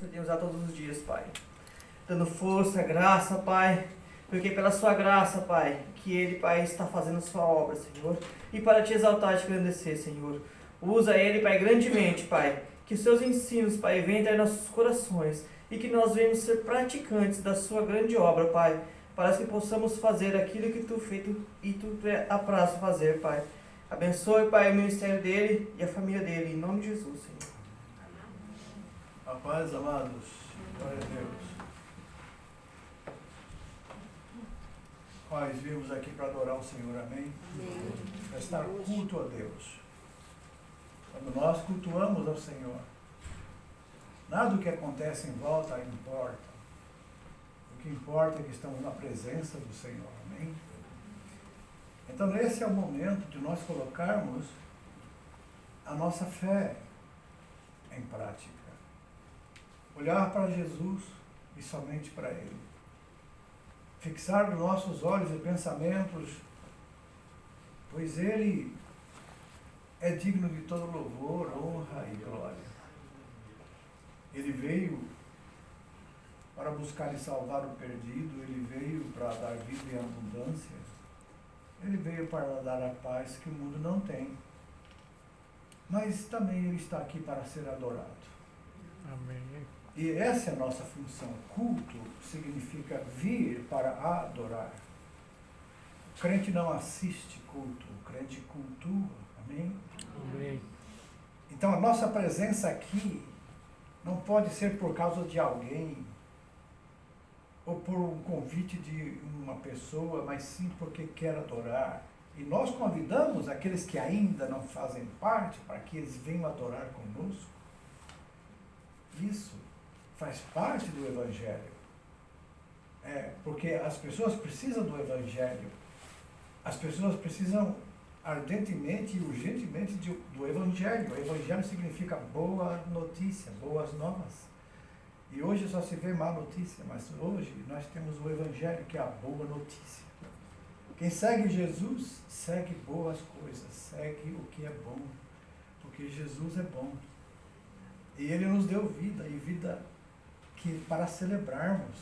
conceder usar todos os dias, Pai. Dando força, graça, Pai, porque pela sua graça, Pai, que Ele, Pai, está fazendo sua obra, Senhor, e para te exaltar e te engrandecer, Senhor. Usa Ele, Pai, grandemente, Pai, que os seus ensinos, Pai, venham entrar em nossos corações e que nós venhamos ser praticantes da sua grande obra, Pai, para que possamos fazer aquilo que Tu feito e Tu apraz fazer, Pai. Abençoe, Pai, o ministério dele e a família dele, em nome de Jesus, Senhor. A paz, amados. Glória a Deus. Nós viemos aqui para adorar o Senhor, amém? Para estar culto a Deus. Quando nós cultuamos ao Senhor, nada do que acontece em volta importa. O que importa é que estamos na presença do Senhor, amém? Então esse é o momento de nós colocarmos a nossa fé em prática. Olhar para Jesus e somente para Ele. Fixar os nossos olhos e pensamentos, pois Ele é digno de todo louvor, honra e glória. Ele veio para buscar e salvar o perdido, Ele veio para dar vida em abundância, Ele veio para dar a paz que o mundo não tem. Mas também Ele está aqui para ser adorado. Amém. E essa é a nossa função. Culto significa vir para adorar. O crente não assiste culto, o crente cultua. Amém? Amém. Então a nossa presença aqui não pode ser por causa de alguém ou por um convite de uma pessoa, mas sim porque quer adorar. E nós convidamos aqueles que ainda não fazem parte para que eles venham adorar conosco. Isso faz parte do Evangelho. Porque as pessoas precisam do Evangelho. As pessoas precisam ardentemente e urgentemente do Evangelho. O Evangelho significa boa notícia, boas novas. E hoje só se vê má notícia, mas hoje nós temos o Evangelho, que é a boa notícia. Quem segue Jesus, segue boas coisas, segue o que é bom, porque Jesus é bom. E Ele nos deu vida, e vida para celebrarmos,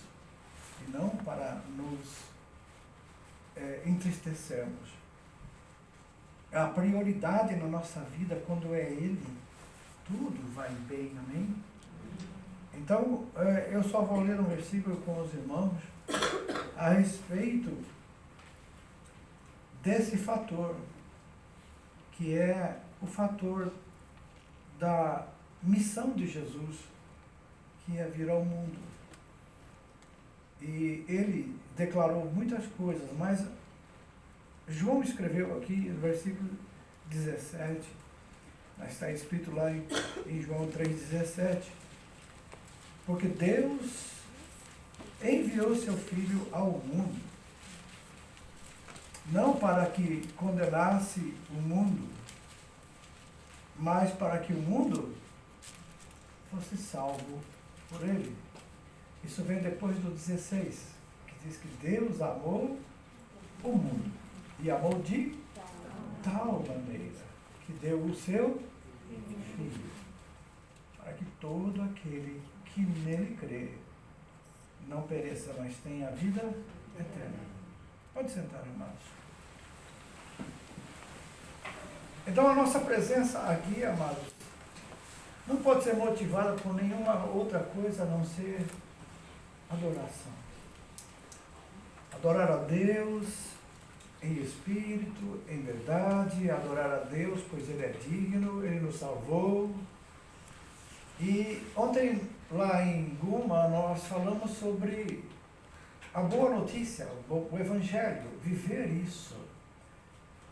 e não para nos entristecermos. A prioridade na nossa vida, quando é Ele, tudo vai bem, amém? Então, eu só vou ler um versículo com os irmãos a respeito desse fator, que é o fator da missão de Jesus, que é vir ao mundo. E ele declarou muitas coisas, mas João escreveu aqui no versículo 17, está escrito lá em João 3,17, porque Deus enviou seu Filho ao mundo, não para que condenasse o mundo, mas para que o mundo fosse salvo por ele. Isso vem depois do 16, que diz que Deus amou o mundo, e amou de tal maneira, que deu o seu Filho, para que todo aquele que nele crê não pereça, mas tenha a vida eterna. Pode sentar, irmãos. Então a nossa presença aqui, amados, não pode ser motivada por nenhuma outra coisa a não ser adoração. Adorar a Deus em espírito, em verdade, adorar a Deus, pois Ele é digno, Ele nos salvou. E ontem, lá em Guma, nós falamos sobre a boa notícia, o Evangelho, viver isso.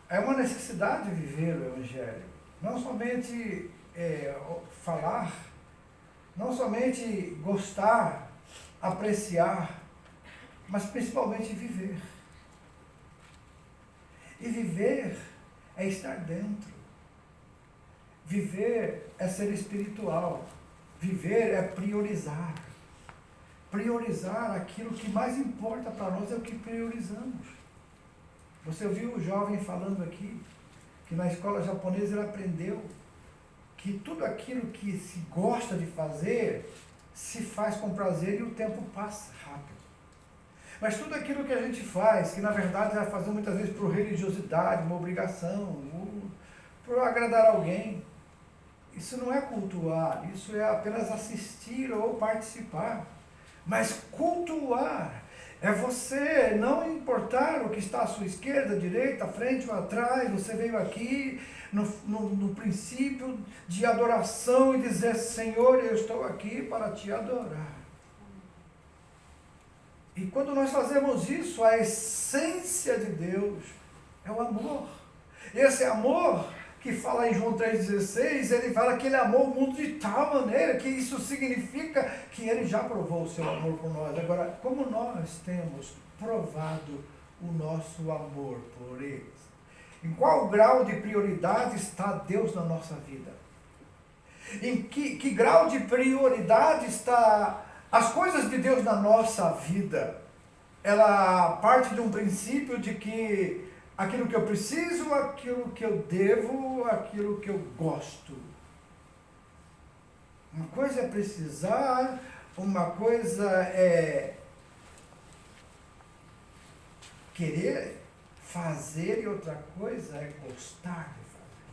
É uma necessidade viver o Evangelho. Não somente falar, não somente gostar, apreciar, mas principalmente viver. E viver é estar dentro. Viver é ser espiritual. Viver é priorizar. Priorizar aquilo que mais importa para nós é o que priorizamos. Você ouviu o jovem falando aqui, que na escola japonesa ele aprendeu que tudo aquilo que se gosta de fazer se faz com prazer e o tempo passa rápido. Mas tudo aquilo que a gente faz, que na verdade vai fazer muitas vezes por religiosidade, uma obrigação, por agradar alguém, isso não é cultuar, isso é apenas assistir ou participar. Mas cultuar é você não importar o que está à sua esquerda, direita, frente ou atrás, você veio aqui no princípio de adoração e dizer, Senhor, eu estou aqui para te adorar. E quando nós fazemos isso, a essência de Deus é o amor. Esse amor que fala em João 3,16, ele fala que ele amou o mundo de tal maneira que isso significa que ele já provou o seu amor por nós. Agora, como nós temos provado o nosso amor por eles? Em qual grau de prioridade está Deus na nossa vida? Em que grau de prioridade está as coisas de Deus na nossa vida? Ela parte de um princípio de que aquilo que eu preciso, aquilo que eu devo, aquilo que eu gosto. Uma coisa é precisar, uma coisa é querer fazer e outra coisa é gostar de fazer.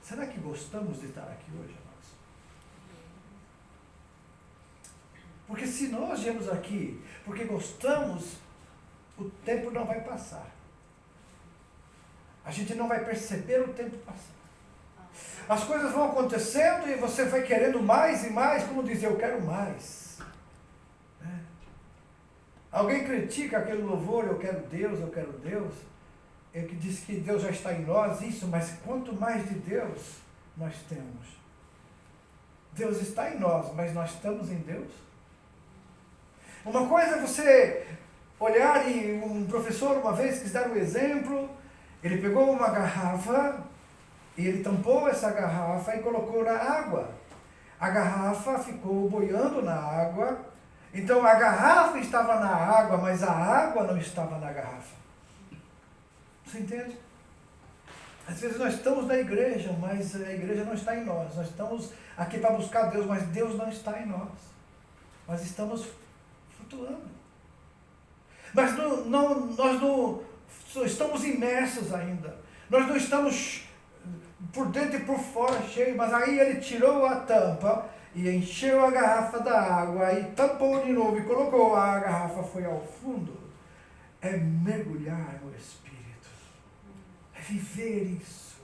Será que gostamos de estar aqui hoje, amados? Porque se nós viemos aqui porque gostamos, o tempo não vai passar. A gente não vai perceber o tempo passar. As coisas vão acontecendo e você vai querendo mais e mais, como dizer, eu quero mais. Alguém critica aquele louvor, eu quero Deus, eu quero Deus. É que diz que Deus já está em nós, isso, mas quanto mais de Deus nós temos? Deus está em nós, mas nós estamos em Deus? Uma coisa é você olhar, e um professor uma vez quis dar um exemplo, ele pegou uma garrafa e ele tampou essa garrafa e colocou na água. A garrafa ficou boiando na água, então a garrafa estava na água, mas a água não estava na garrafa. Você entende? Às vezes nós estamos na igreja, mas a igreja não está em nós. Nós estamos aqui para buscar Deus, mas Deus não está em nós. Nós estamos flutuando. Nós não estamos imersos ainda. Nós não estamos por dentro e por fora cheios, mas aí ele tirou a tampa e encheu a garrafa da água e tampou de novo e colocou a garrafa, foi ao fundo. É mergulhar no Espírito. É viver isso.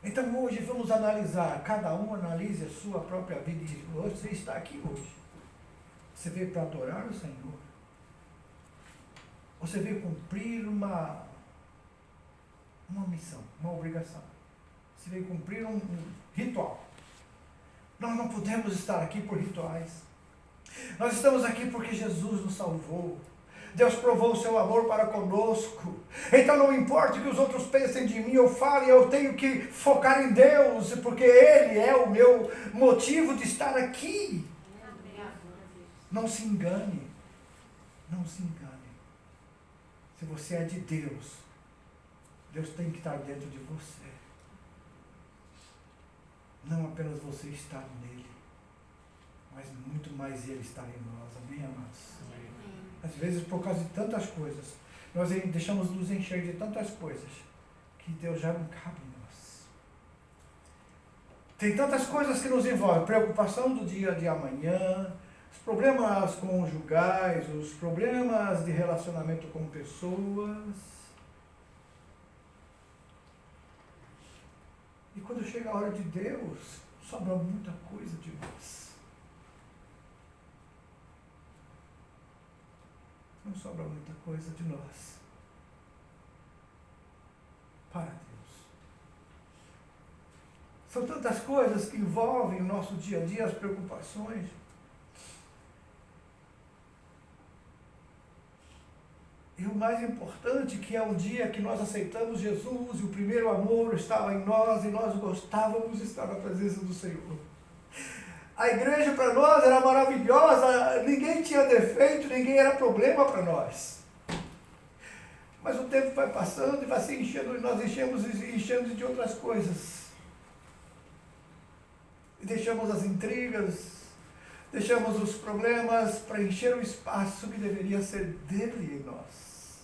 Então hoje vamos analisar, cada um analise a sua própria vida. E você está aqui hoje. Você veio para adorar o Senhor? Você veio cumprir uma missão, uma obrigação. Você veio cumprir um ritual. Nós não podemos estar aqui por rituais. Nós estamos aqui porque Jesus nos salvou. Deus provou o seu amor para conosco. Então não importa o que os outros pensem de mim ou falem, eu tenho que focar em Deus, porque Ele é o meu motivo de estar aqui. Não se engane. Não se engane. Se você é de Deus, Deus tem que estar dentro de você. Não apenas você estar nele, mas muito mais ele estar em nós. Amém, amados? Amém. Às vezes, por causa de tantas coisas, nós deixamos nos encher de tantas coisas, que Deus já não cabe em nós. Tem tantas coisas que nos envolvem, preocupação do dia de amanhã, os problemas conjugais, os problemas de relacionamento com pessoas. E quando chega a hora de Deus, sobra muita coisa de nós. Não sobra muita coisa de nós. Para Deus. São tantas coisas que envolvem o nosso dia a dia, as preocupações. E o mais importante, que é um dia que nós aceitamos Jesus, e o primeiro amor estava em nós, e nós gostávamos de estar na presença do Senhor. A igreja para nós era maravilhosa, ninguém tinha defeito, ninguém era problema para nós. Mas o tempo vai passando e vai se enchendo, e nós enchemos de outras coisas. E deixamos as intrigas, Deixamos os problemas preencher o espaço que deveria ser dele em nós.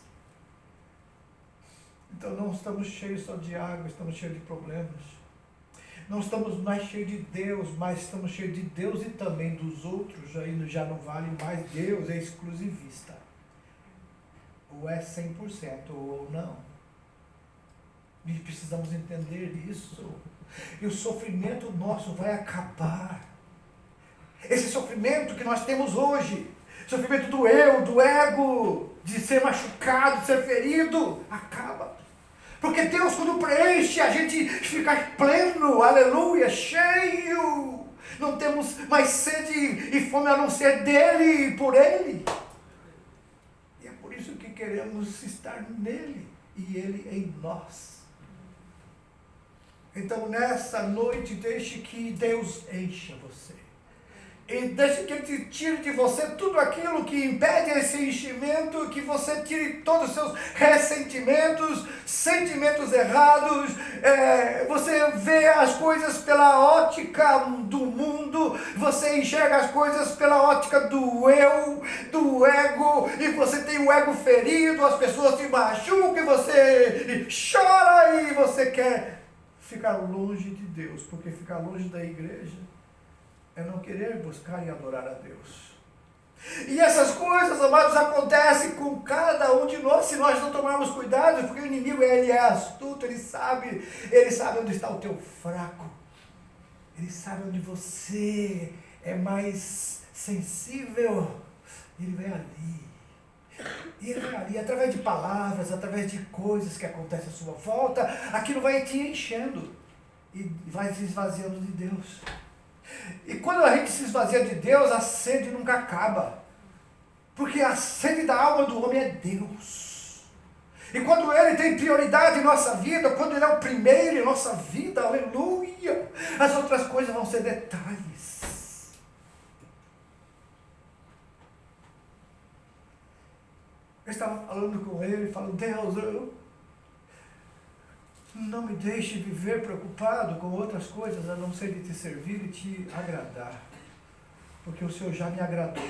Então não estamos cheios só de água, estamos cheios de problemas. Não estamos mais cheios de Deus, mas estamos cheios de Deus e também dos outros. Aí já não vale mais. Deus é exclusivista. Ou é 100% ou não. E precisamos entender isso. E o sofrimento nosso vai acabar. Esse sofrimento que nós temos hoje, sofrimento do eu, do ego, de ser machucado, de ser ferido, acaba. Porque Deus, quando preenche, a gente fica pleno, aleluia, cheio. Não temos mais sede e fome a não ser dele e por ele. E é por isso que queremos estar nele e ele em nós. Então, nessa noite, deixe que Deus encha você. E deixe que Ele tire de você tudo aquilo que impede esse enchimento, que você tire todos os seus ressentimentos, sentimentos errados. Você vê as coisas pela ótica do mundo, você enxerga as coisas pela ótica do eu, do ego, e você tem o ego ferido, as pessoas te machucam, e você chora e você quer ficar longe de Deus, porque ficar longe da igreja é não querer buscar e adorar a Deus. E essas coisas, amados, acontecem com cada um de nós, se nós não tomarmos cuidado, porque o inimigo, ele é astuto, ele sabe onde está o teu fraco, ele sabe onde você é mais sensível, ele vai ali. E ele vai ali, através de palavras, através de coisas que acontecem à sua volta, aquilo vai te enchendo e vai se esvaziando de Deus. E quando a gente se esvazia de Deus, a sede nunca acaba. Porque a sede da alma do homem é Deus. E quando Ele tem prioridade em nossa vida, quando Ele é o primeiro em nossa vida, aleluia, as outras coisas vão ser detalhes. Eu estava falando com Ele, falando, Deus, não me deixe viver preocupado com outras coisas, a não ser de te servir e te agradar. Porque o Senhor já me agradou.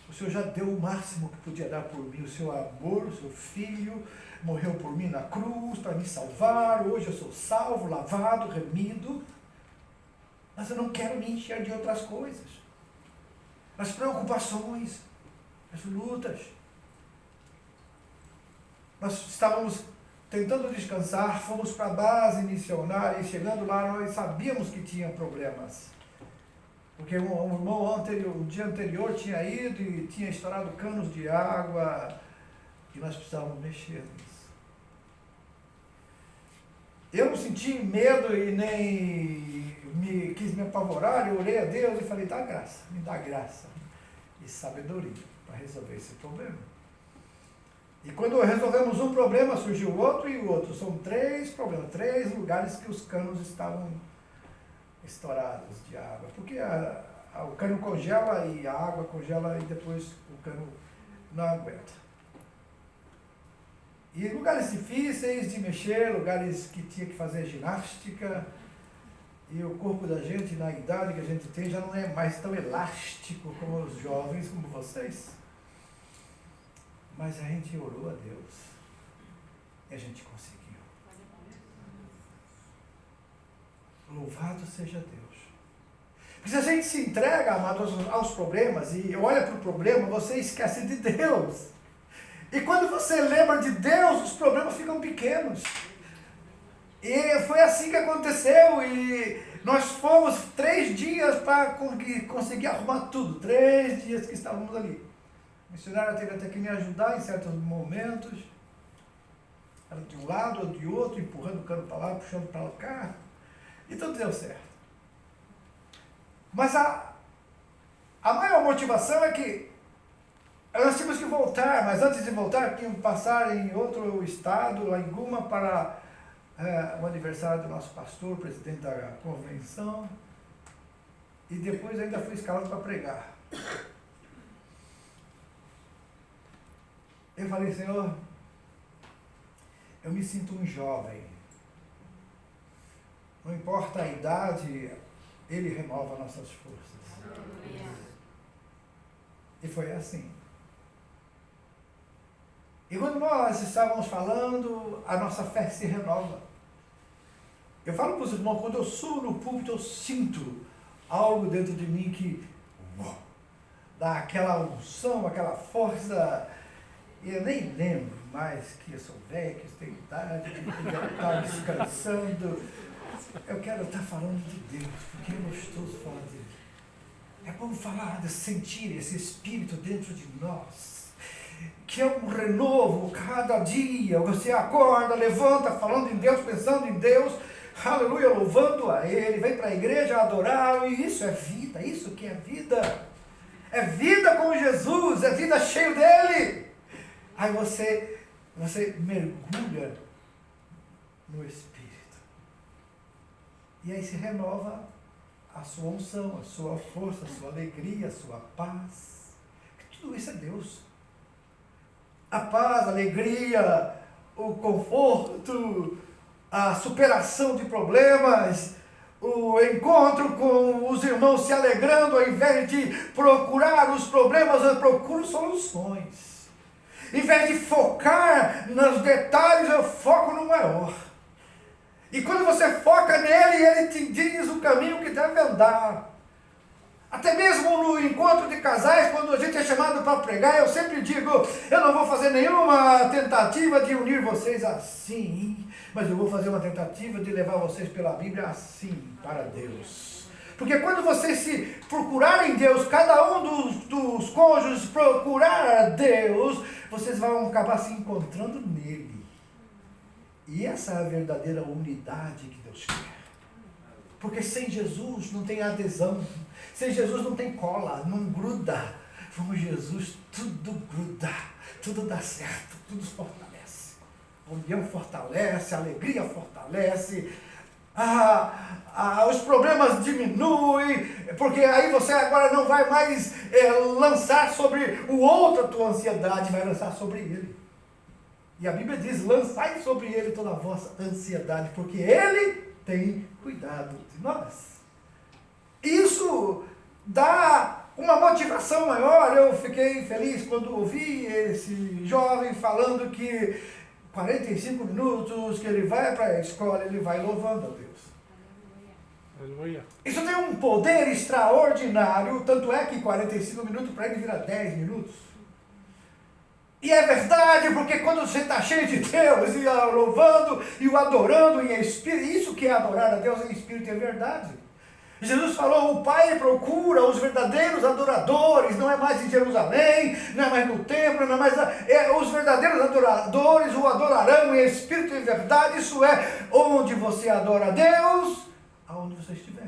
O Senhor já deu o máximo que podia dar por mim. O seu amor, o seu Filho, morreu por mim na cruz para me salvar. Hoje eu sou salvo, lavado, remido. Mas eu não quero me encher de outras coisas. As preocupações, as lutas. Nós estávamos tentando descansar, fomos para a base missionária e chegando lá nós sabíamos que tinha problemas. Porque um irmão o dia anterior tinha ido e tinha estourado canos de água e nós precisávamos mexer nisso. Eu não senti medo e nem quis me apavorar, eu orei a Deus e falei, dá graça, me dá graça e sabedoria para resolver esse problema. E quando resolvemos um problema, surgiu outro e o outro. São 3 problemas, 3 lugares que os canos estavam estourados de água. Porque o cano congela e a água congela e depois o cano não aguenta. E lugares difíceis de mexer, lugares que tinha que fazer ginástica. E o corpo da gente, na idade que a gente tem, já não é mais tão elástico como os jovens, como vocês. Mas a gente orou a Deus e a gente conseguiu. Louvado seja Deus. Porque se a gente se entrega, amados, aos problemas e olha para o problema, você esquece de Deus. E quando você lembra de Deus, os problemas ficam pequenos. E foi assim que aconteceu. E nós fomos 3 dias para conseguir arrumar tudo. 3 dias que estávamos ali. A missionária teve até que me ajudar em certos momentos. Ela de um lado ou de outro, empurrando o cano para lá, puxando para cá. E tudo deu certo. Mas a maior motivação é que nós tínhamos que voltar, mas antes de voltar, tínhamos que passar em outro estado, lá em Guma, para o aniversário do nosso pastor, presidente da convenção. E depois ainda fui escalado para pregar. Eu falei, Senhor, eu me sinto um jovem. Não importa a idade, Ele renova nossas forças. E foi assim. E quando nós estávamos falando, a nossa fé se renova. Eu falo para os irmãos, quando eu subo no púlpito, eu sinto algo dentro de mim que dá aquela unção, aquela força. E eu nem lembro mais que eu sou velho, que eu tenho idade, que eu já estar descansando. Eu quero estar falando de Deus, porque é gostoso falar dele. É bom falar, de sentir esse Espírito dentro de nós, que é um renovo cada dia. Você acorda, levanta, falando em Deus, pensando em Deus, aleluia, louvando a Ele, vem para a igreja adorá-lo, e isso é vida, isso que é vida. É vida com Jesus, é vida cheia dele. Aí você mergulha no Espírito. E aí se renova a sua unção, a sua força, a sua alegria, a sua paz. Tudo isso é Deus. A paz, a alegria, o conforto, a superação de problemas, o encontro com os irmãos se alegrando, ao invés de procurar os problemas, eu procuro soluções. Em vez de focar nos detalhes, eu foco no maior. E quando você foca nele, ele te diz o caminho que deve andar. Até mesmo no encontro de casais, quando a gente é chamado para pregar, eu sempre digo, eu não vou fazer nenhuma tentativa de unir vocês assim, mas eu vou fazer uma tentativa de levar vocês pela Bíblia assim, para Deus. Porque quando vocês se procurarem Deus, cada um dos cônjuges procurar Deus, vocês vão acabar se encontrando nele. E essa é a verdadeira unidade que Deus quer. Porque sem Jesus não tem adesão. Sem Jesus não tem cola, não gruda. Com Jesus tudo gruda, tudo dá certo, tudo fortalece. A união fortalece, a alegria fortalece. Os problemas diminuem, porque aí você agora não vai mais lançar sobre o outro a tua ansiedade, vai lançar sobre ele. E a Bíblia diz, lançai sobre ele toda a vossa ansiedade, porque ele tem cuidado de nós. Isso dá uma motivação maior. Eu fiquei feliz quando ouvi esse jovem falando que 45 minutos que ele vai para a escola, ele vai louvando a Deus. Aleluia. Isso tem um poder extraordinário, tanto é que 45 minutos para ele vira 10 minutos. E é verdade, porque quando você está cheio de Deus, e louvando, e o adorando em espírito, isso que é adorar a Deus em espírito é verdade. Jesus falou, o Pai procura os verdadeiros adoradores, não é mais em Jerusalém, não é mais no templo, não é mais... os verdadeiros adoradores o adorarão em espírito e verdade, isso é, onde você adora a Deus, aonde você estiver.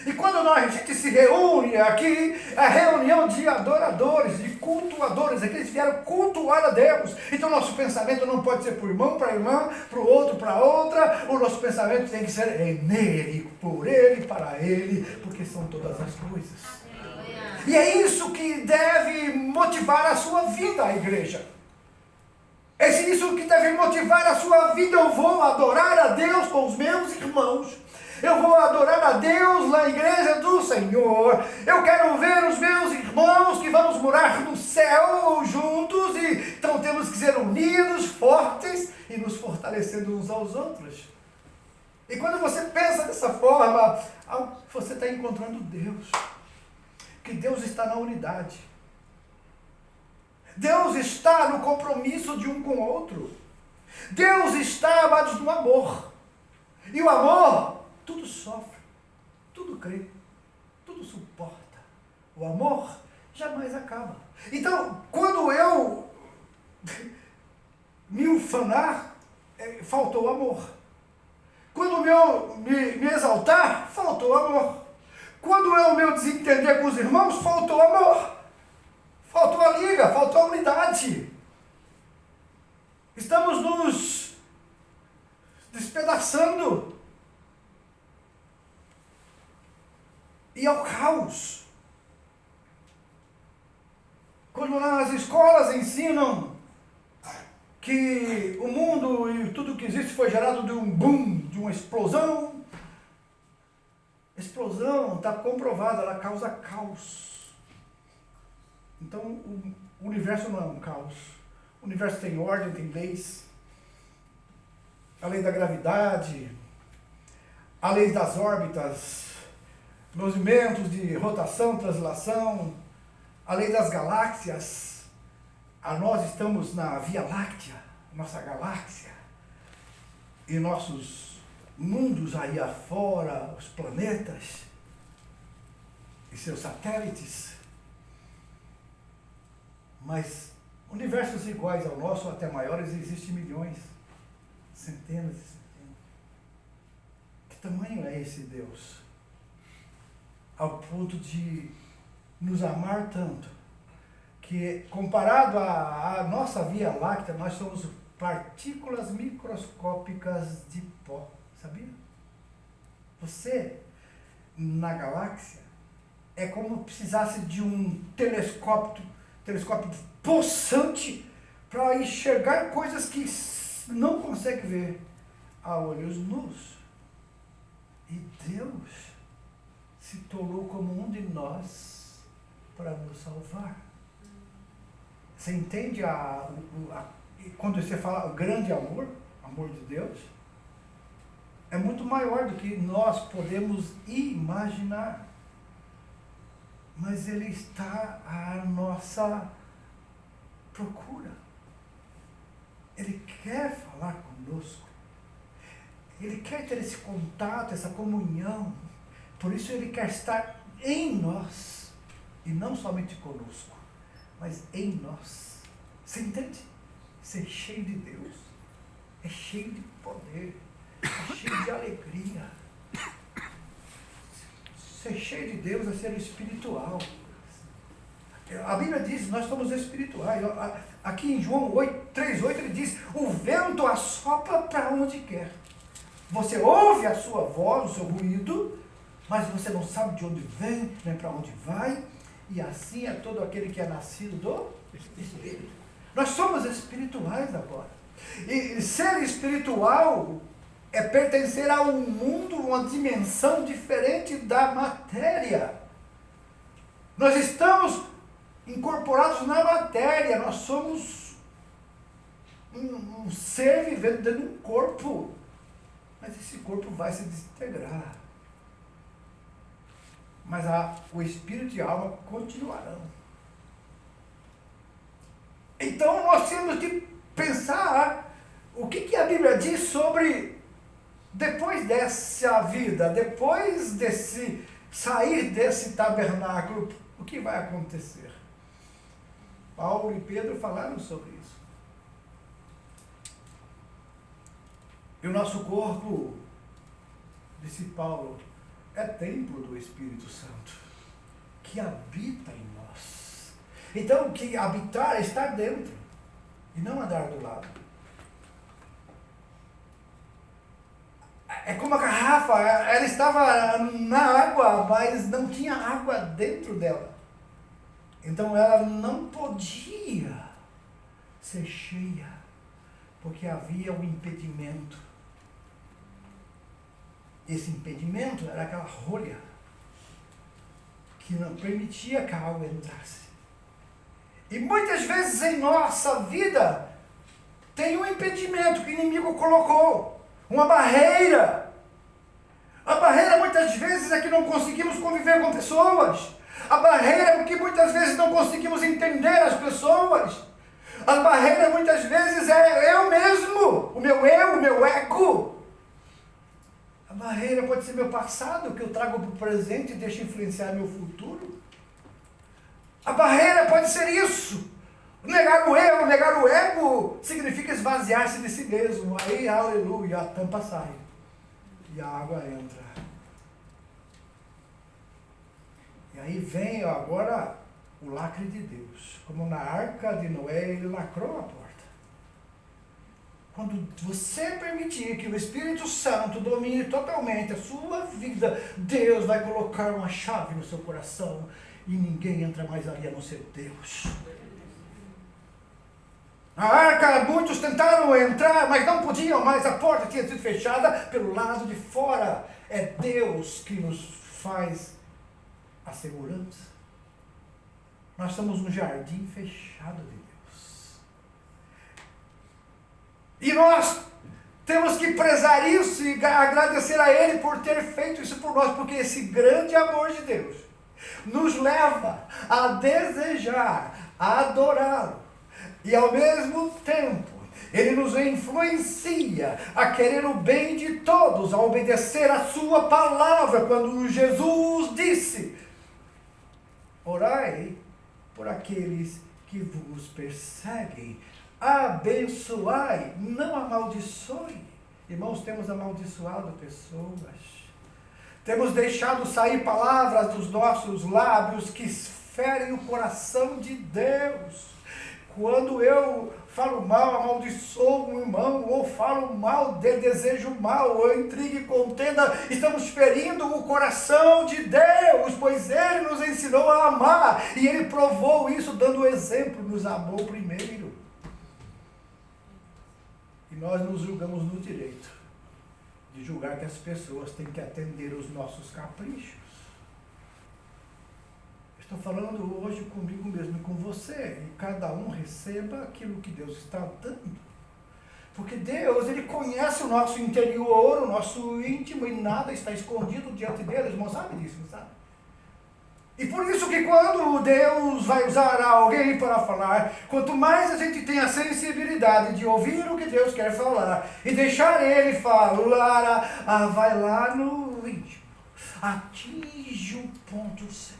E quando a gente se reúne aqui, é a reunião de adoradores, de cultuadores, aqueles que vieram cultuar a Deus. Então nosso pensamento não pode ser para o irmão, para o outro, para outra. O nosso pensamento tem que ser nele, por ele, para ele, porque são todas as coisas. E é isso que deve motivar a sua vida, a igreja. É isso que deve motivar a sua vida. Eu vou adorar a Deus com os meus irmãos. Eu vou adorar a Deus na igreja do Senhor. Eu quero ver os meus irmãos que vamos morar no céu juntos. E então temos que ser unidos, fortes e nos fortalecendo uns aos outros. E quando você pensa dessa forma, você está encontrando Deus. Que Deus está na unidade. Deus está no compromisso de um com o outro. Deus está, amados, no amor. E o amor tudo sofre, tudo crê, tudo suporta. O amor jamais acaba. Então, quando eu me ufanar, faltou amor. Quando eu me exaltar, faltou amor. Quando eu me desentender com os irmãos, faltou amor. Faltou a liga, faltou a unidade. Estamos nos despedaçando. E ao caos. Quando nas escolas ensinam que o mundo e tudo que existe foi gerado de um boom, de uma explosão. Explosão está comprovada, ela causa caos. Então, o universo não é um caos. O universo tem ordem, tem leis. A lei da gravidade, a lei das órbitas, movimentos de rotação, translação, a lei das galáxias. Nós estamos na Via Láctea, nossa galáxia, e nossos mundos aí afora, os planetas e seus satélites. Mas universos iguais ao nosso, até maiores, existem milhões, centenas e centenas. Que tamanho é esse Deus? Ao ponto de nos amar tanto, que comparado à nossa Via Láctea, nós somos partículas microscópicas de pó, sabia? Você, na galáxia, é como precisasse de um telescópio possante para enxergar coisas que não consegue ver a olhos nus. E Deus se tornou como um de nós para nos salvar. Você entende quando você fala grande amor de Deus? É muito maior do que nós podemos imaginar. Mas Ele está à nossa procura. Ele quer falar conosco. Ele quer ter esse contato, essa comunhão. Por isso Ele quer estar em nós. E não somente conosco, mas em nós. Você entende? Ser cheio de Deus. É cheio de poder. É cheio de alegria. Ser cheio de Deus é ser espiritual. A Bíblia diz que nós somos espirituais. Aqui em João 3,8 ele diz: o vento assopra para onde quer. Você ouve a sua voz, o seu ruído, mas você não sabe de onde vem, nem para onde vai. E assim é todo aquele que é nascido do Espírito. Nós somos espirituais agora. E ser espiritual é pertencer a um mundo, uma dimensão diferente da matéria. Nós estamos incorporados na matéria, nós somos um ser vivendo dentro de um corpo, mas esse corpo vai se desintegrar. Mas o espírito e a alma continuarão. Então nós temos que pensar o que a Bíblia diz sobre depois dessa vida, depois desse sair desse tabernáculo, o que vai acontecer? Paulo e Pedro falaram sobre isso. E o nosso corpo, disse Paulo, é templo do Espírito Santo, que habita em nós. Então, que habitar é estar dentro, e não andar do lado. É como a garrafa, ela estava na água, mas não tinha água dentro dela. Então ela não podia ser cheia, porque havia um impedimento. Esse impedimento era aquela rolha que não permitia que a água entrasse. E muitas vezes em nossa vida tem um impedimento que o inimigo colocou, uma barreira. A barreira muitas vezes é que não conseguimos conviver com pessoas. A barreira é que muitas vezes não conseguimos entender as pessoas. A barreira muitas vezes é eu mesmo, o meu ego. A barreira pode ser meu passado, que eu trago para o presente e deixo influenciar meu futuro. A barreira pode ser isso. Negar o eu, negar o ego, significa esvaziar-se de si mesmo. Aí, aleluia, a tampa sai e a água entra. E aí vem agora o lacre de Deus. Como na arca de Noé, ele lacrou a porta. Quando você permitir que o Espírito Santo domine totalmente a sua vida, Deus vai colocar uma chave no seu coração e ninguém entra mais ali a não ser Deus. Na arca, muitos tentaram entrar, mas não podiam mais, a porta tinha sido fechada pelo lado de fora. É Deus que nos faz a segurança. Nós somos um jardim fechado de Deus. E nós temos que prezar isso e agradecer a Ele por ter feito isso por nós, porque esse grande amor de Deus nos leva a desejar, a adorá-lo. E ao mesmo tempo, Ele nos influencia a querer o bem de todos, a obedecer a sua palavra, quando Jesus disse: orai por aqueles que vos perseguem, abençoai, não amaldiçoe. Irmãos, temos amaldiçoado pessoas, temos deixado sair palavras dos nossos lábios que ferem o coração de Deus. Quando eu falo mal, amaldiçoo um irmão, ou falo mal, desejo mal, ou intriga e contenda, estamos ferindo o coração de Deus, pois Ele nos ensinou a amar, e Ele provou isso dando o exemplo, nos amou primeiro. E nós nos julgamos no direito de julgar que as pessoas têm que atender os nossos caprichos. Estou falando hoje comigo mesmo e com você, e cada um receba aquilo que Deus está dando. Porque Deus, Ele conhece o nosso interior, o nosso íntimo, e nada está escondido diante dele. Os irmãos sabem disso, não sabe? E por isso que quando Deus vai usar alguém para falar, quanto mais a gente tem a sensibilidade de ouvir o que Deus quer falar, e deixar Ele falar, vai lá no íntimo, atinge o ponto certo.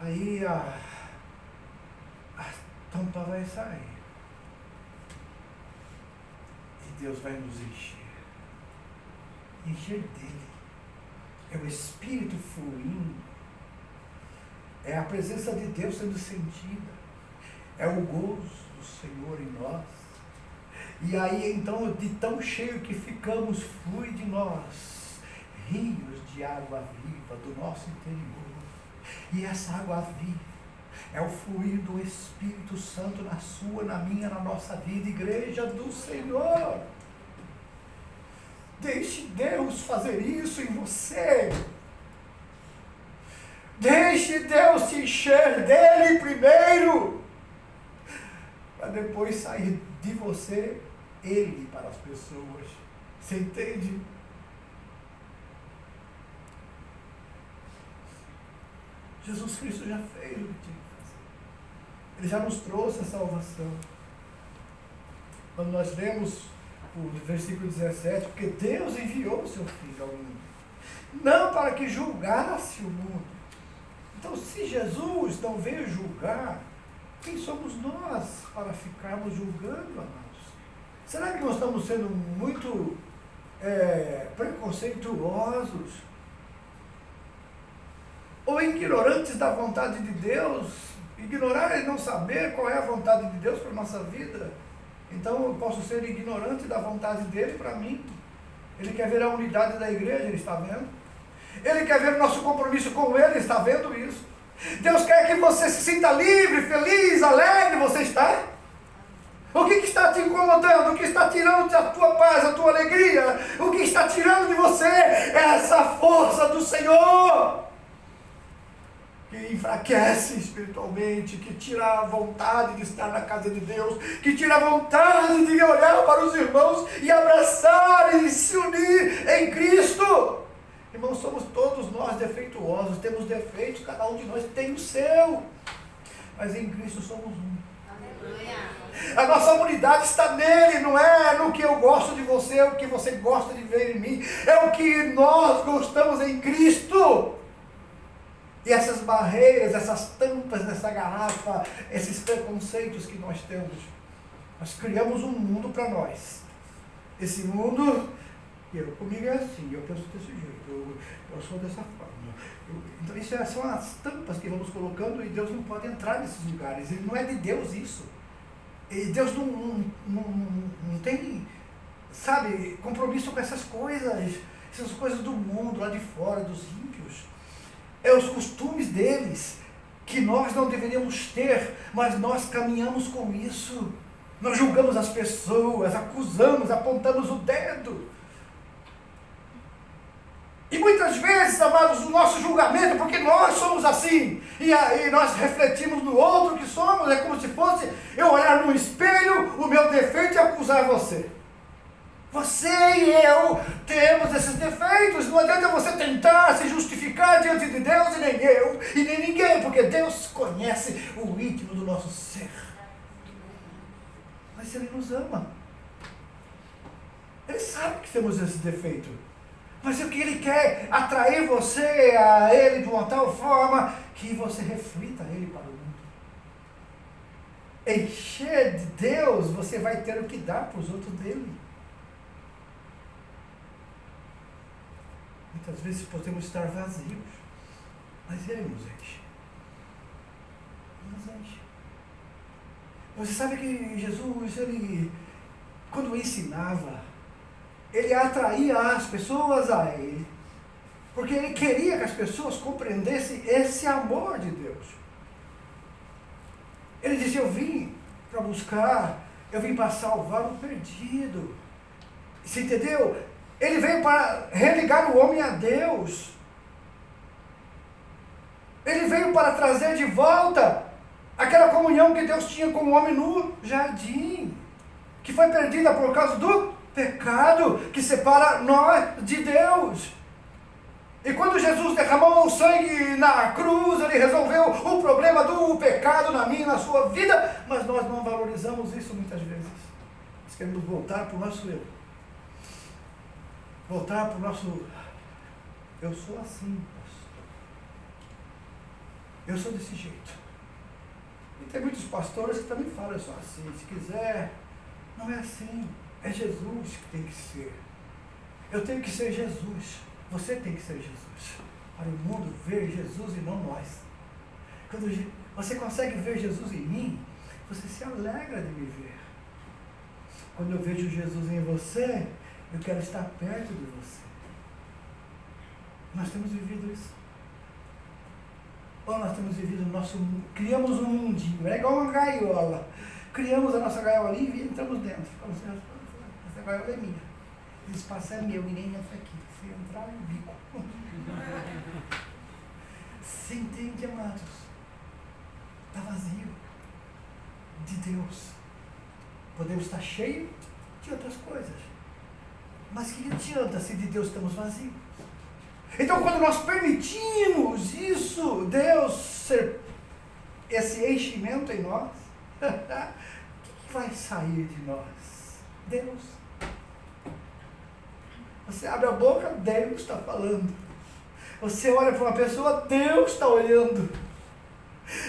Aí a tampa vai sair. E Deus vai nos encher. Encher dele. É o Espírito fluindo. É a presença de Deus sendo sentida. É o gozo do Senhor em nós. E aí então, de tão cheio que ficamos, flui de nós rios de água viva do nosso interior. E essa água viva é o fluir do Espírito Santo na sua, na minha, na nossa vida, igreja do Senhor. Deixe Deus fazer isso em você. Deixe Deus te encher dele primeiro, para depois sair de você, Ele para as pessoas. Você entende? Jesus Cristo já fez o que tinha que fazer. Ele já nos trouxe a salvação. Quando nós lemos o versículo 17, porque Deus enviou o seu Filho ao mundo, não para que julgasse o mundo. Então, se Jesus não veio julgar, quem somos nós para ficarmos julgando a nós? Será que nós estamos sendo muito preconceituosos? Ou ignorantes da vontade de Deus, ignorar e não saber qual é a vontade de Deus para a nossa vida? Então eu posso ser ignorante da vontade dele para mim. Ele quer ver a unidade da igreja, ele está vendo. Ele quer ver o nosso compromisso com ele, está vendo isso. Deus quer que você se sinta livre, feliz, alegre, você está? O que está te incomodando? O que está tirando a tua paz, a tua alegria? O que está tirando de você essa força do Senhor? Que enfraquece espiritualmente, que tira a vontade de estar na casa de Deus, que tira a vontade de olhar para os irmãos e abraçar e se unir em Cristo. Irmãos, somos todos nós defeituosos, temos defeitos, cada um de nós tem o seu, mas em Cristo somos um. A nossa unidade está nele, não é no que eu gosto de você, o que você gosta de ver em mim, é o que nós gostamos em Cristo. E essas barreiras, essas tampas dessa garrafa, esses preconceitos que nós temos, nós criamos um mundo para nós. Esse mundo, comigo é assim, eu penso desse jeito, eu sou dessa forma. Então isso são as tampas que vamos colocando, e Deus não pode entrar nesses lugares. Ele não é de Deus isso. E Deus não tem, sabe, compromisso com essas coisas do mundo, lá de fora, dos ímpios. É os costumes deles, que nós não deveríamos ter, mas nós caminhamos com isso. Nós julgamos as pessoas, acusamos, apontamos o dedo. E muitas vezes, amados, o nosso julgamento, porque nós somos assim, E aí nós refletimos no outro que somos, é como se fosse eu olhar no espelho, o meu defeito e acusar você. Você e eu temos esses defeitos, não adianta você tentar se justificar diante de Deus, e nem eu, e nem ninguém, porque Deus conhece o íntimo do nosso ser. Mas Ele nos ama. Ele sabe que temos esse defeito. Mas o que Ele quer? Atrair você a Ele de uma tal forma que você reflita Ele para o mundo. Encher de Deus, você vai ter o que dar para os outros dele. Muitas vezes podemos estar vazios, mas Ele nos enche. Nos enche. Você sabe que Jesus, Ele, quando ensinava, Ele atraía as pessoas a Ele, porque Ele queria que as pessoas compreendessem esse amor de Deus. Ele dizia, eu vim para buscar, eu vim para salvar o perdido. Você entendeu? Ele veio para religar o homem a Deus. Ele veio para trazer de volta aquela comunhão que Deus tinha com o homem no jardim, que foi perdida por causa do pecado que separa nós de Deus. E quando Jesus derramou o sangue na cruz, Ele resolveu o problema do pecado na minha e na sua vida, mas nós não valorizamos isso muitas vezes. Nós queremos voltar para o nosso eu. Voltar para o nosso... Eu sou assim, pastor. Eu sou desse jeito. E tem muitos pastores que também falam, eu sou assim. Se quiser, não é assim. É Jesus que tem que ser. Eu tenho que ser Jesus. Você tem que ser Jesus. Para o mundo ver Jesus e não nós. Quando você consegue ver Jesus em mim, você se alegra de me ver. Quando eu vejo Jesus em você, eu quero estar perto de você. Nós temos vivido isso. Ou nós temos vivido o nosso mundo. Criamos um mundinho. É igual uma gaiola. Criamos a nossa gaiola ali e entramos dentro. Essa gaiola é minha. Esse espaço é meu e nem entra aqui. Se entrar, eu bico. Você entende, amados? Está vazio de Deus. Podemos estar cheios de outras coisas. Mas que adianta se de Deus estamos vazios? Então, quando nós permitimos isso, Deus ser esse enchimento em nós, o que vai sair de nós? Deus. Você abre a boca, Deus está falando. Você olha para uma pessoa, Deus está olhando.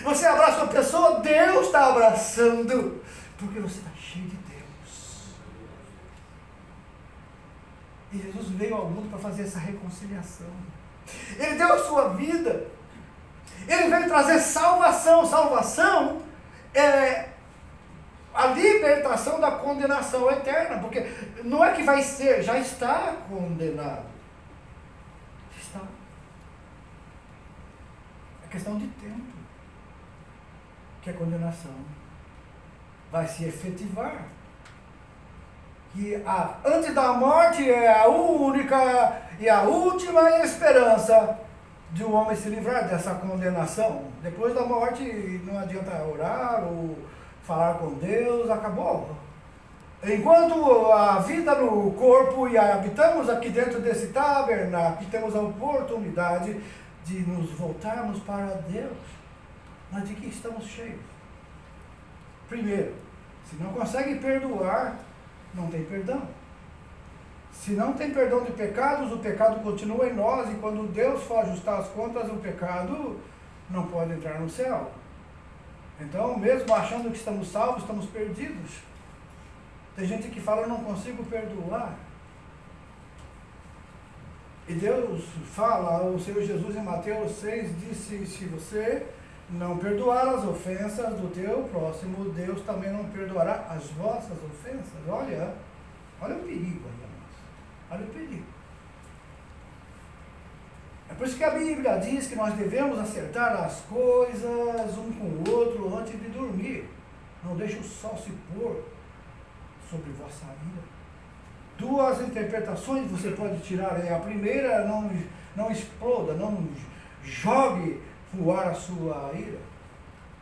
Você abraça uma pessoa, Deus está abraçando. Porque você está cheio de Deus. E Jesus veio ao mundo para fazer essa reconciliação. Ele deu a sua vida. Ele veio trazer salvação. Salvação é a libertação da condenação eterna. Porque não é que vai ser, já está condenado. Já está. É questão de tempo que a condenação vai se efetivar. Que antes da morte é a única e a última esperança de um homem se livrar dessa condenação. Depois da morte não adianta orar ou falar com Deus, acabou. Enquanto a vida no corpo e habitamos aqui dentro desse tabernáculo, temos a oportunidade de nos voltarmos para Deus. Mas de que estamos cheios? Primeiro, se não consegue perdoar, não tem perdão. Se não tem perdão de pecados, o pecado continua em nós, e quando Deus for ajustar as contas, o pecado não pode entrar no céu. Então, mesmo achando que estamos salvos, estamos perdidos. Tem gente que fala, eu não consigo perdoar. E Deus fala, o Senhor Jesus em Mateus 6 disse, se você não perdoar as ofensas do teu próximo, Deus também não perdoará as vossas ofensas. Olha o perigo aí, amados. Olha o perigo. É por isso que a Bíblia diz que nós devemos acertar as coisas um com o outro antes de dormir. Não deixe o sol se pôr sobre vossa ira. Duas interpretações você pode tirar. A primeira, não exploda, não jogue voar a sua ira,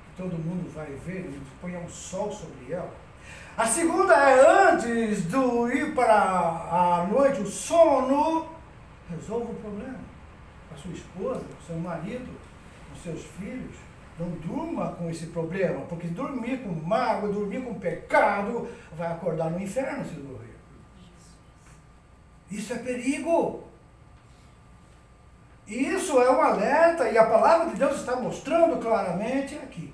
que todo mundo vai ver, e ponha um sol sobre ela. A segunda é antes do ir para a noite, o sono, resolva o problema. Com a sua esposa, com o seu marido, com os seus filhos. Não durma com esse problema, porque dormir com mágoa, dormir com pecado, vai acordar no inferno se morrer. Isso é perigo. Isso é um alerta e a palavra de Deus está mostrando claramente aqui.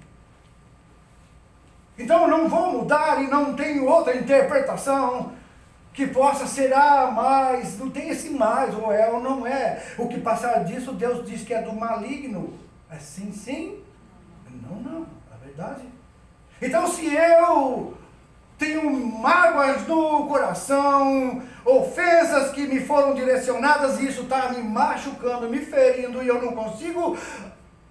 Então eu não vou mudar e não tenho outra interpretação que possa ser mais, não tem esse mais, ou é ou não é. O que passar disso, Deus diz que é do maligno. É sim, sim? Não, é verdade. Então se eu tenho mágoas no coração, ofensas que me foram direcionadas e isso está me machucando, me ferindo e eu não consigo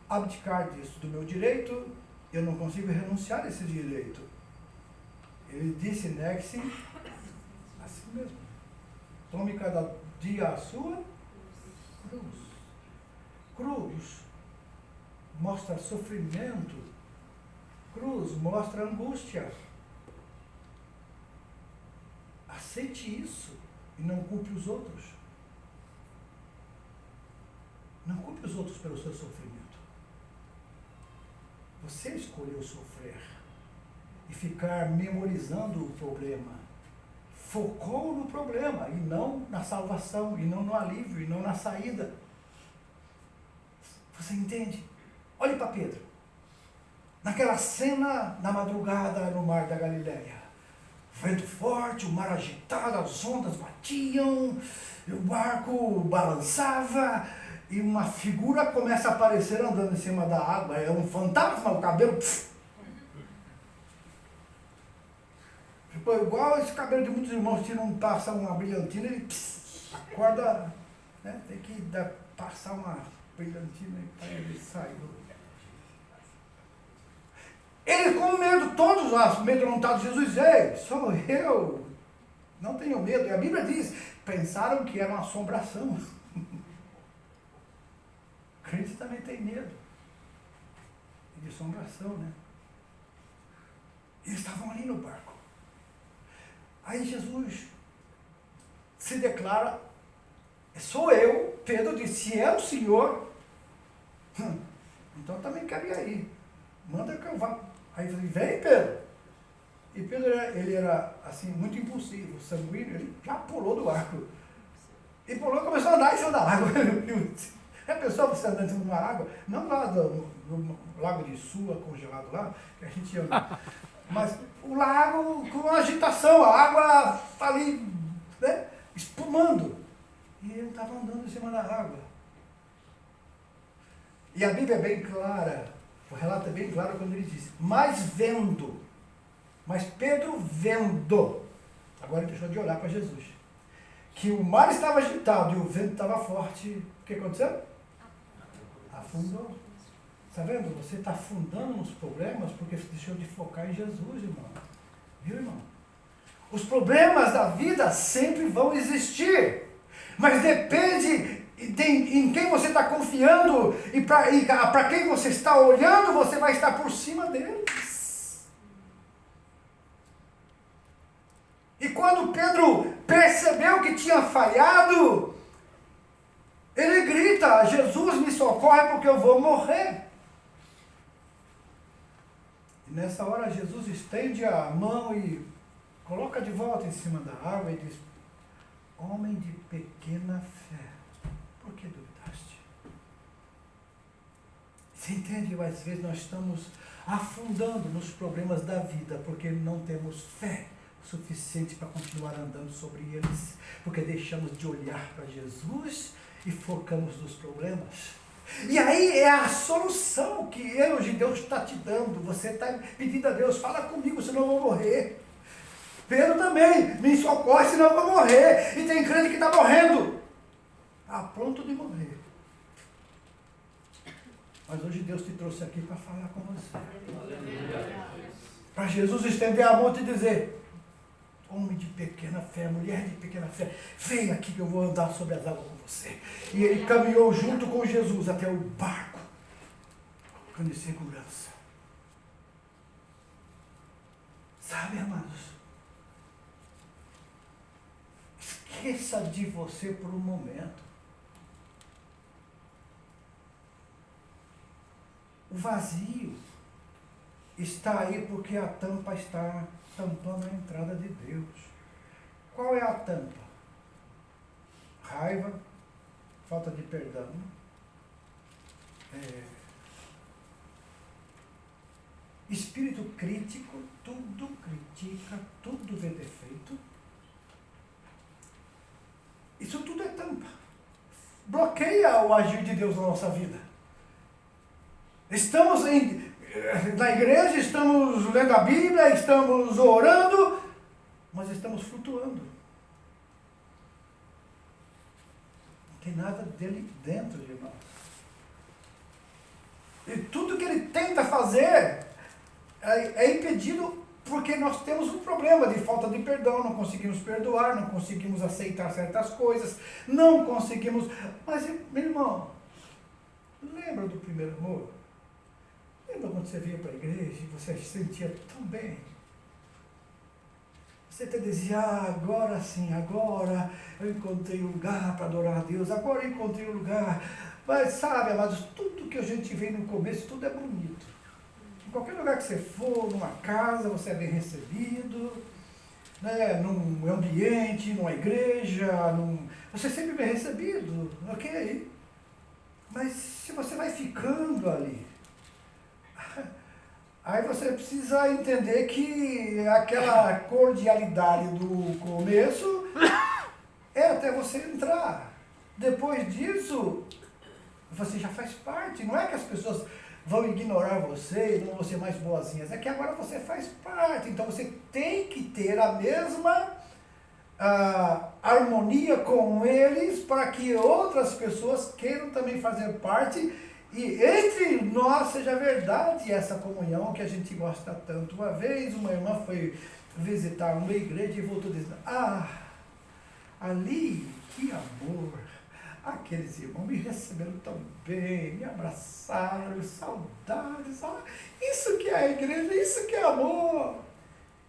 abdicar disso, do meu direito, eu não consigo renunciar a esse direito. Ele disse, negue-se a si mesmo. Tome cada dia a sua cruz. Cruz mostra sofrimento. Cruz mostra angústia. Aceite isso e não culpe os outros. Não culpe os outros pelo seu sofrimento. Você escolheu sofrer e ficar memorizando o problema. Focou no problema e não na salvação, e não no alívio, e não na saída. Você entende? Olhe para Pedro. Naquela cena, na madrugada, no mar da Galileia. Vento forte, o mar agitado, as ondas batiam, o barco balançava e uma figura começa a aparecer andando em cima da água. É um fantasma, o cabelo. Ficou igual esse cabelo de muitos irmãos que não passa uma brilhantina, ele acorda, né? Tem que passar uma brilhantina para ele sair do... Ele com medo, todos amedrontados, Jesus, ei, sou eu, não tenho medo. E a Bíblia diz, pensaram que era uma assombração. O crente também tem medo de assombração, né? Eles estavam ali no barco. Aí Jesus se declara, sou eu. Pedro disse, se é o Senhor, então também quero ir aí. Manda que eu vá. Aí eu falei, vem Pedro. E Pedro, ele era assim, muito impulsivo, sanguíneo, ele já pulou do barco. E pulou e começou a andar em cima da água. É a pessoa que você anda em cima de uma água, não lá no lago de Sua, congelado lá, que a gente anda. Mas o lago com agitação, a água ali, né, espumando. E ele estava andando em cima da água. E a Bíblia é bem clara. O relato é bem claro quando ele diz, mas Pedro vendo, agora ele deixou de olhar para Jesus, que o mar estava agitado e o vento estava forte, o que aconteceu? Afundou. Está vendo? Você está afundando nos problemas porque você deixou de focar em Jesus, irmão. Viu, irmão? Os problemas da vida sempre vão existir, mas depende em quem você está confiando e para quem você está olhando, você vai estar por cima deles. E quando Pedro percebeu que tinha falhado, ele grita, Jesus me socorre porque eu vou morrer. E nessa hora Jesus estende a mão e coloca de volta em cima da água e diz, homem de pequena fé, por que duvidaste? Você entende? Às vezes nós estamos afundando nos problemas da vida porque não temos fé suficiente para continuar andando sobre eles, porque deixamos de olhar para Jesus e focamos nos problemas. E aí é a solução que hoje Deus está te dando. Você está pedindo a Deus, fala comigo, senão eu vou morrer. Pedro também, me socorre, senão eu vou morrer. E tem crente que está morrendo, a ponto de morrer. Mas hoje Deus te trouxe aqui para falar com você. Para Jesus estender a mão e dizer, homem de pequena fé, mulher de pequena fé, vem aqui que eu vou andar sobre as águas com você. E ele caminhou junto com Jesus até o barco. ficando de segurança. Sabe, amados? Esqueça de você por um momento. O vazio está aí porque a tampa está tampando a entrada de Deus. Qual é a tampa? Raiva, falta de perdão, espírito crítico, tudo critica, tudo vê defeito. Isso tudo é tampa. Bloqueia o agir de Deus na nossa vida. Estamos na igreja, estamos lendo a Bíblia, estamos orando, mas estamos flutuando. Não tem nada dele dentro de nós. E tudo que ele tenta fazer é impedido porque nós temos um problema de falta de perdão, não conseguimos perdoar, não conseguimos aceitar certas coisas, não conseguimos... Mas, meu irmão, lembra do primeiro amor? Lembra quando você vinha para a igreja e você se sentia tão bem? Você até dizia, agora sim, agora eu encontrei um lugar para adorar a Deus, agora eu encontrei um lugar. Mas sabe, amados, tudo que a gente vê no começo, tudo é bonito. Em qualquer lugar que você for, numa casa, você é bem recebido, né? Num ambiente, numa igreja, você é sempre bem recebido, ok? Mas se você vai ficando ali, aí você precisa entender que aquela cordialidade do começo é até você entrar. Depois disso, você já faz parte. Não é que as pessoas vão ignorar você e não vão ser mais boazinhas. É que agora você faz parte. Então você tem que ter a mesma harmonia com eles para que outras pessoas queiram também fazer parte. E entre nós seja verdade essa comunhão que a gente gosta tanto. Uma vez uma irmã foi visitar uma igreja e voltou dizendo, ali, que amor, aqueles irmãos me receberam tão bem, me abraçaram, saudades, isso que é a igreja, isso que é amor.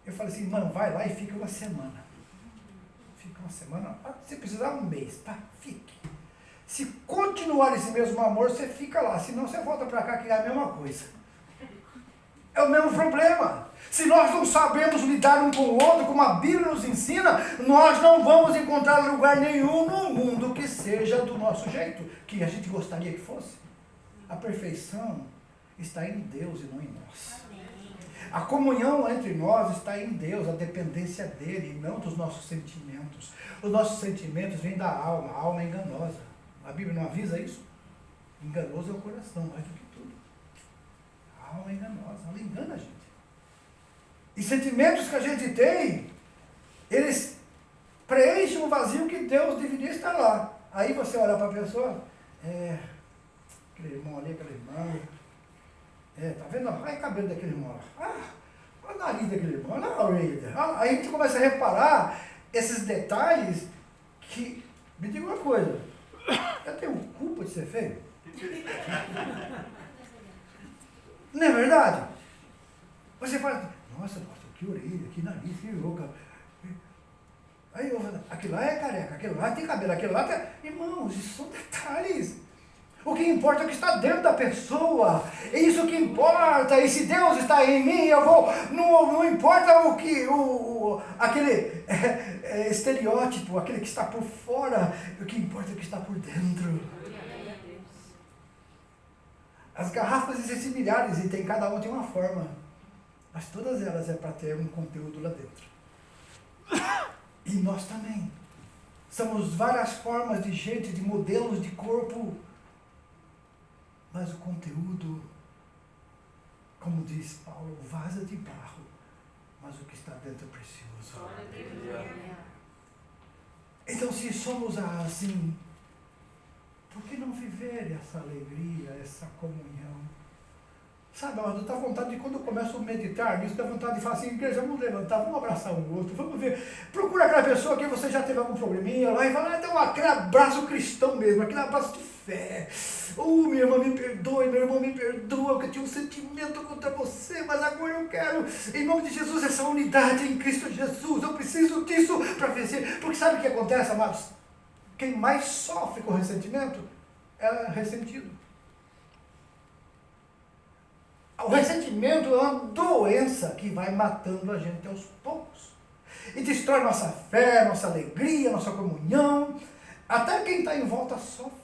Eu falei assim, mano, vai lá e fica uma semana. Fica uma semana, se precisar um mês, tá? Fique. Se continuar esse mesmo amor, você fica lá. Senão você volta para cá que é a mesma coisa. É o mesmo problema. Se nós não sabemos lidar um com o outro, como a Bíblia nos ensina, nós não vamos encontrar lugar nenhum no mundo que seja do nosso jeito, que a gente gostaria que fosse. A perfeição está em Deus e não em nós. A comunhão entre nós está em Deus, a dependência dele, e não dos nossos sentimentos. Os nossos sentimentos vêm da alma, a alma é enganosa. A Bíblia não avisa isso? Enganoso é o coração, mais do que tudo. A alma é enganosa, ela engana a gente. E sentimentos que a gente tem, eles preenchem um vazio que Deus deveria estar lá. Aí você olha para a pessoa, aquele irmão ali, aquela irmã, tá vendo? Olha o cabelo daquele irmão lá. Olha o nariz daquele irmão, olha a orelha. Aí a gente começa a reparar esses detalhes que, me diga uma coisa, eu tenho culpa de ser feio? Não é verdade? Você fala, nossa, que orelha, que nariz, que boca. Aí eu falo, aquilo lá é careca, aquilo lá tem cabelo, aquilo lá tem... Irmãos, isso são detalhes. O que importa é o que está dentro da pessoa. É isso que importa. E se Deus está em mim, eu vou... Não importa aquele estereótipo, aquele que está por fora. O que importa é o que está por dentro. As garrafas existem milhares e cada uma tem uma forma. Mas todas elas é para ter um conteúdo lá dentro. E nós também. Somos várias formas de gente, de modelos de corpo. Mas o conteúdo, como diz Paulo, o vaso é de barro, mas o que está dentro é precioso. Então, se somos assim, por que não viver essa alegria, essa comunhão? Sabe, dá vontade de, quando eu começo a meditar nisso, dá vontade de falar assim, igreja, vamos levantar, vamos abraçar um outro, vamos ver. Procura aquela pessoa que você já teve algum probleminha lá e fala, então aquele abraço cristão mesmo, aquele abraço de fé. Minha irmã me perdoe, meu irmão me perdoa, que eu tinha um sentimento contra você, mas agora eu quero, em nome de Jesus, essa unidade em Cristo Jesus. Eu preciso disso para vencer. Porque sabe o que acontece, amados? Quem mais sofre com ressentimento é ressentido. O ressentimento é uma doença que vai matando a gente aos poucos. E destrói nossa fé, nossa alegria, nossa comunhão. Até quem está em volta sofre.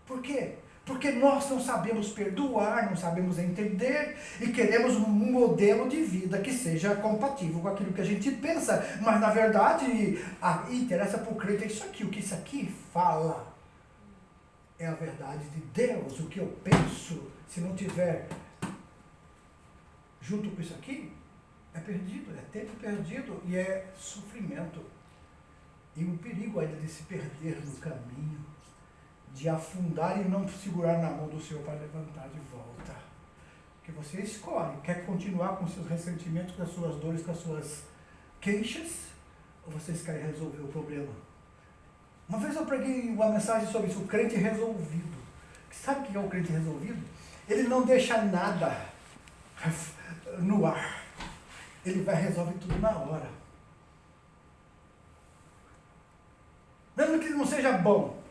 Por quê? Porque nós não sabemos perdoar, não sabemos entender e queremos um modelo de vida que seja compatível com aquilo que a gente pensa. Mas na verdade, interessa para o crente isso aqui. O que isso aqui fala é a verdade de Deus. O que eu penso, se não tiver junto com isso aqui, é perdido, é tempo perdido e é sofrimento. E o perigo ainda de se perder no caminho, de afundar e não segurar na mão do Senhor para levantar de volta. Porque você escolhe, quer continuar com seus ressentimentos, com as suas dores, com as suas queixas, ou vocês querem resolver o problema? Uma vez eu preguei uma mensagem sobre isso, o crente resolvido. Sabe o que é o crente resolvido? Ele não deixa nada no ar. Ele vai resolver tudo na hora. Mesmo que não seja bom.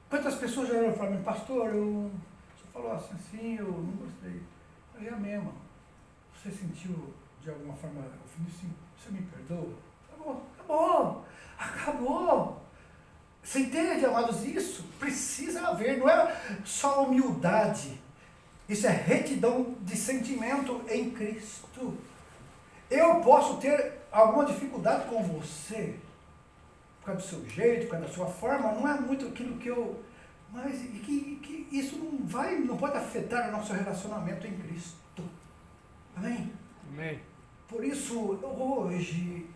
Quantas pessoas já olharam para mim, pastor, o senhor falou assim, eu não gostei. Mas é mesmo. Você sentiu de alguma forma ofendido? Sim. Você me perdoa? Acabou. Você entende, amados? Isso precisa haver, não é só humildade. Isso é retidão de sentimento em Cristo. Eu posso ter alguma dificuldade com você, por causa do seu jeito, por causa da sua forma, não é muito aquilo que eu... Mas que isso não pode afetar o nosso relacionamento em Cristo. Amém? Amém. Por isso, hoje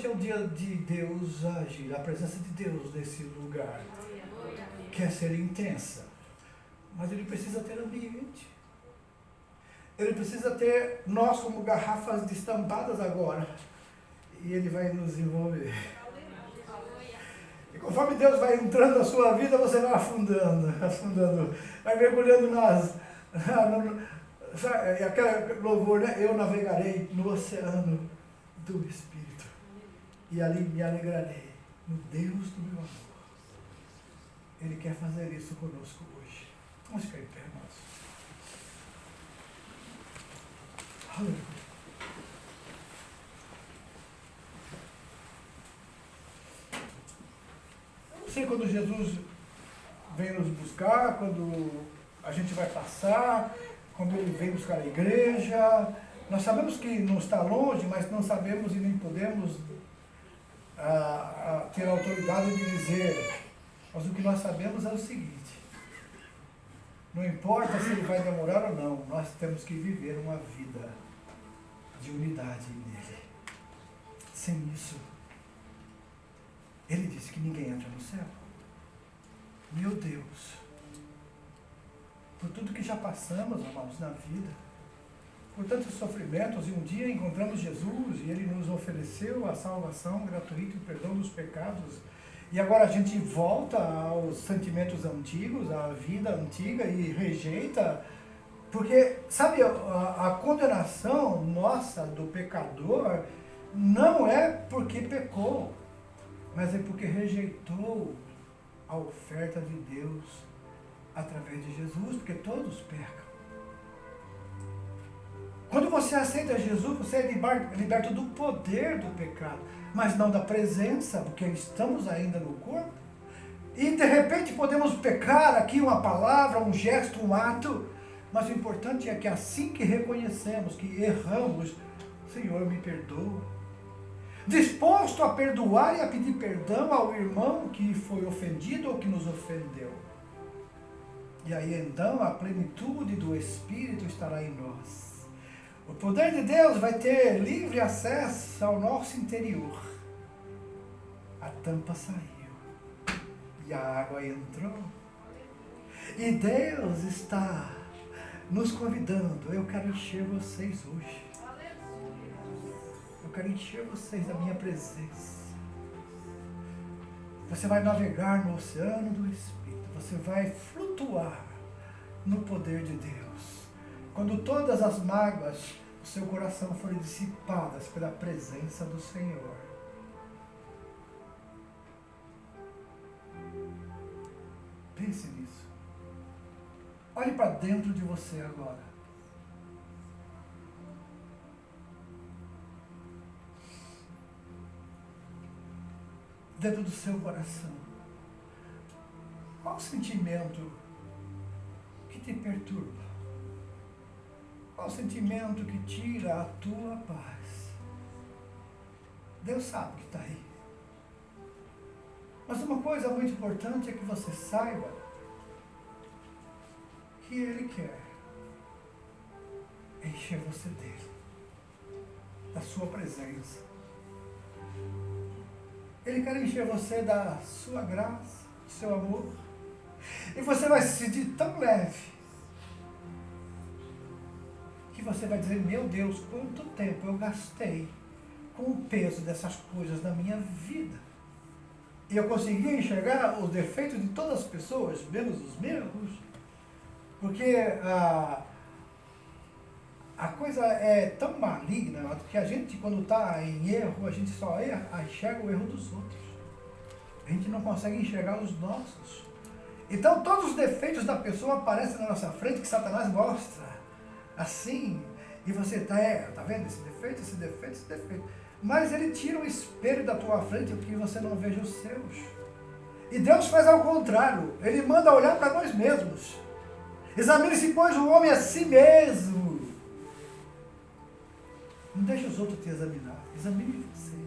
é o dia de Deus agir, a presença de Deus nesse lugar. Quer ser intensa, mas ele precisa ter ambiente. Ele precisa ter nós como garrafas destampadas agora. E ele vai nos envolver. E conforme Deus vai entrando na sua vida, você vai afundando, vai mergulhando aquele louvor, né? Eu navegarei no oceano do Espírito. E ali me alegrarei no Deus do meu amor. Ele quer fazer isso conosco hoje. Vamos ficar em pé, irmãos. Aleluia. Eu não sei quando Jesus vem nos buscar, quando a gente vai passar, quando ele vem buscar a igreja. Nós sabemos que não está longe, mas não sabemos e nem podemos ter a autoridade de dizer. Mas o que nós sabemos é o seguinte: não importa se ele vai demorar ou não, nós temos que viver uma vida de unidade nele. Sem isso, ele disse que ninguém entra no céu. Meu Deus, por tudo que já passamos, amados, na vida, por tantos sofrimentos, e um dia encontramos Jesus e ele nos ofereceu a salvação gratuita e o perdão dos pecados, e agora a gente volta aos sentimentos antigos, à vida antiga e rejeita. Porque, sabe, a condenação nossa do pecador não é porque pecou, mas é porque rejeitou a oferta de Deus através de Jesus, porque todos pecam. Quando você aceita Jesus, você é liberto do poder do pecado, mas não da presença, porque estamos ainda no corpo. E de repente podemos pecar aqui uma palavra, um gesto, um ato. Mas o importante é que assim que reconhecemos que erramos, Senhor, me perdoa. Disposto a perdoar e a pedir perdão ao irmão que foi ofendido ou que nos ofendeu. E aí então a plenitude do Espírito estará em nós. O poder de Deus vai ter livre acesso ao nosso interior. A tampa saiu e a água entrou. E Deus está nos convidando. Eu quero encher vocês hoje. Eu quero encher vocês da minha presença. Você vai navegar no oceano do Espírito. Você vai flutuar no poder de Deus. Quando todas as mágoas do seu coração forem dissipadas pela presença do Senhor. Pense nisso. Olhe para dentro de você agora. Dentro do seu coração. Qual o sentimento que te perturba? Qual o sentimento que tira a tua paz? Deus sabe que está aí. Mas uma coisa muito importante é que você saiba que Ele quer encher você dele, da sua presença. Ele quer encher você da sua graça, do seu amor. E você vai se sentir tão leve que você vai dizer, meu Deus, quanto tempo eu gastei com o peso dessas coisas na minha vida. E eu consegui enxergar os defeitos de todas as pessoas, menos os meus. Porque a coisa é tão maligna que a gente, quando está em erro, a gente só enxerga o erro dos outros. A gente não consegue enxergar os nossos. Então todos os defeitos da pessoa aparecem na nossa frente, que Satanás mostra. Assim, e você tá vendo esse defeito, esse defeito, esse defeito. Mas ele tira o espelho da tua frente para que você não veja os seus. E Deus faz ao contrário. Ele manda olhar para nós mesmos. Examine-se, pois, o homem a si mesmo. Não deixe os outros te examinar. Examine você.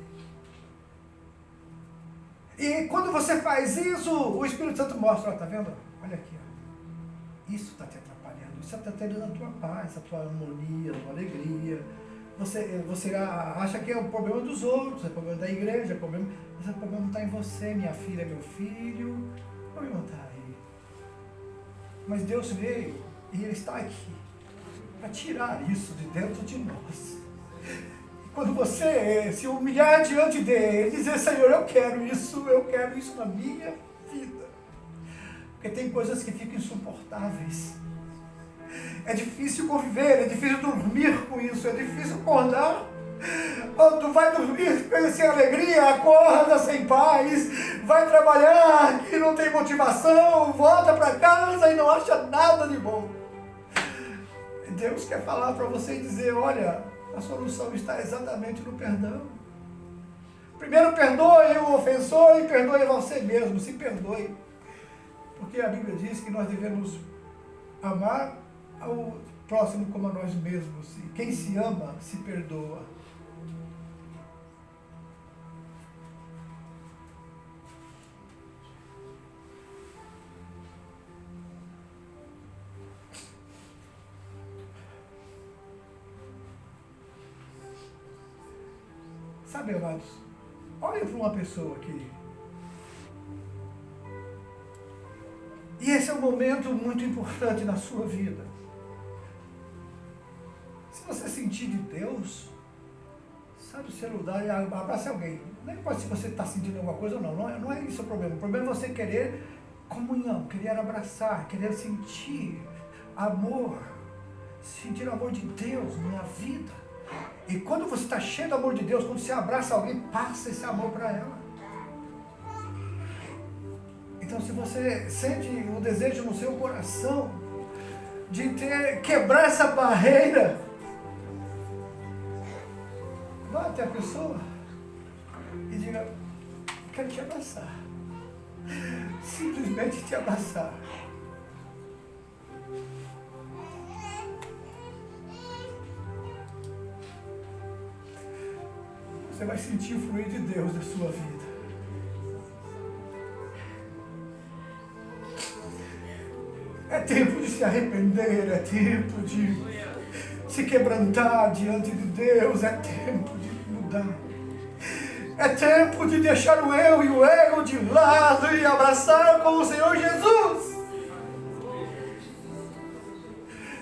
E quando você faz isso, o Espírito Santo mostra, tá vendo? Olha aqui, ó. Isso está te atrapalhando. Isso está tirando a tua paz, a tua harmonia, a tua alegria. Você acha que é o problema dos outros, é o problema da igreja, mas o problema está em você, minha filha, meu filho. O problema está aí. Mas Deus veio e Ele está aqui para tirar isso de dentro de nós. E quando você se humilhar diante dele e dizer, Senhor, eu quero isso na minha vida. Porque tem coisas que ficam insuportáveis. É difícil conviver, é difícil dormir com isso, é difícil acordar. Quando tu vai dormir sem alegria, acorda sem paz, vai trabalhar que não tem motivação, volta para casa e não acha nada de bom. Deus quer falar para você e dizer, olha, a solução está exatamente no perdão. Primeiro perdoe o ofensor e perdoe você mesmo, se perdoe. Porque a Bíblia diz que nós devemos amar ao próximo como a nós mesmos. E quem se ama, se perdoa. Sabe, amados, olhem para uma pessoa aqui. E esse é um momento muito importante na sua vida. Se você sentir de Deus, sabe o seu lugar e abrace alguém. Não importa se você está sentindo alguma coisa ou não, não é isso o problema. O problema é você querer comunhão, querer abraçar, querer sentir amor, sentir o amor de Deus na vida. E quando você está cheio do amor de Deus, quando você abraça alguém, passa esse amor para ela. Então, se você sente o desejo no seu coração de quebrar essa barreira, vá até a pessoa e diga, quero te abraçar. Simplesmente te abraçar. Você vai sentir o fluir de Deus na sua vida. É tempo de se arrepender, é tempo de se quebrantar diante de Deus, é tempo de mudar. É tempo de deixar o eu e o ego de lado e abraçar com o Senhor Jesus.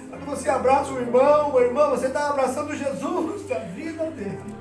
Quando você abraça o irmão, a irmã, você está abraçando Jesus da vida dele.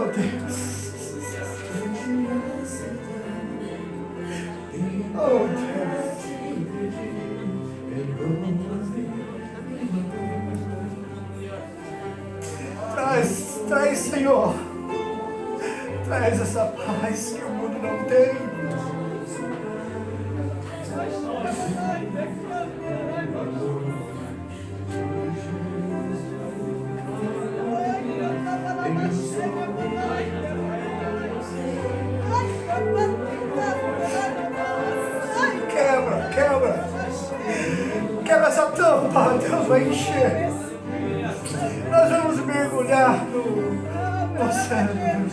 Oh, Deus. Oh, Deus. Traz, Senhor. Traz essa paz que o mundo não tem. Quebra essa tampa, Deus vai encher. Nós vamos mergulhar no oceano, Deus.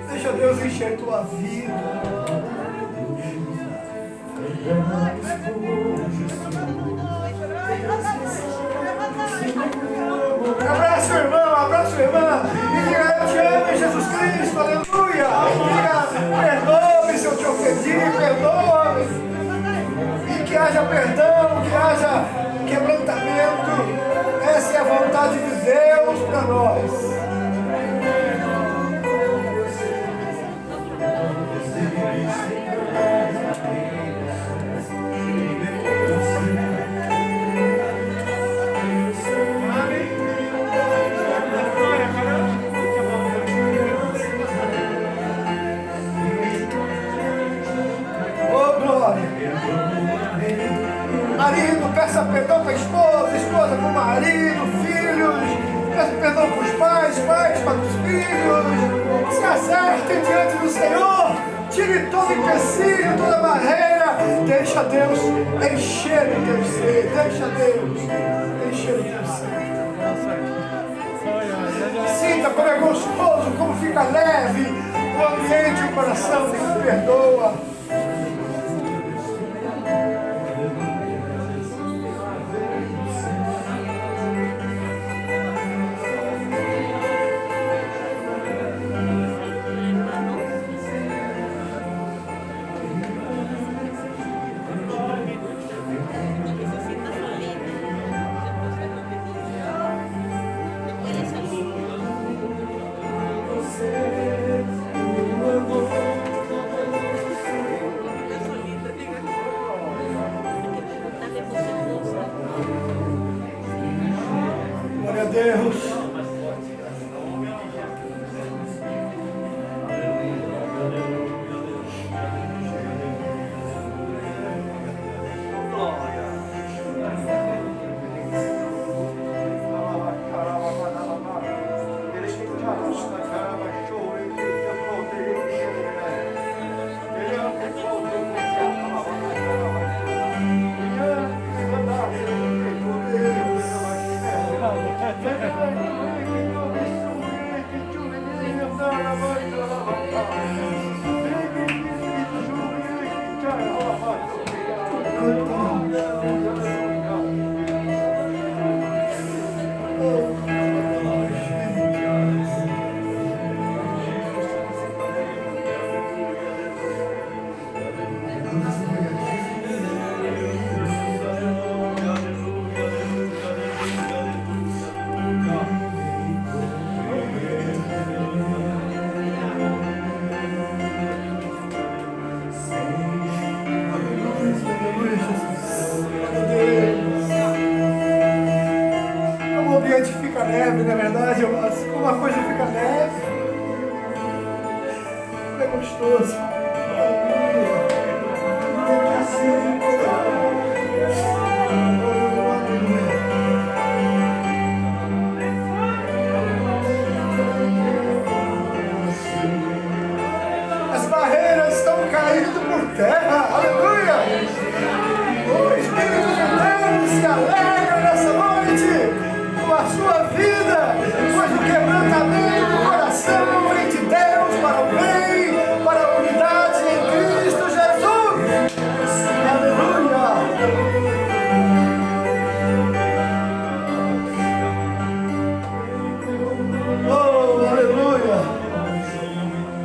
Deixa Deus encher tua vida. Abraça o irmão, abraça o irmão. E diga, eu te amo, Jesus Cristo, aleluia. E diga, perdoe se eu te ofendi, perdoe. E que haja perdão, que haja quebrantamento. Essa é a vontade de Deus para nós. Marido, peça perdão para a esposa, esposa para o marido, filhos, peça perdão para os pais, pais para os filhos. Se acertem diante do Senhor, tire todo empecilho, toda barreira. Deixa Deus encher o teu ser, deixa Deus encher o teu ser. Sinta como é gostoso, como fica leve o ambiente, o coração que perdoa. Glória a Deus.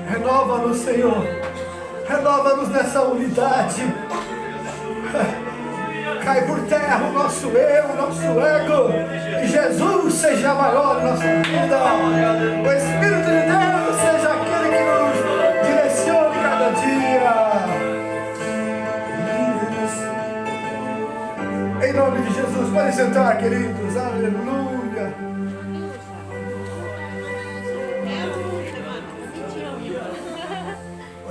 Renova-nos, Senhor. Renova-nos nessa unidade. cai por terra o nosso eu, o nosso ego. Que Jesus seja maior na nossa vida. O Espírito de Deus seja aquele que nos direcione cada dia. Em nome de Jesus, pode sentar, queridos. Aleluia.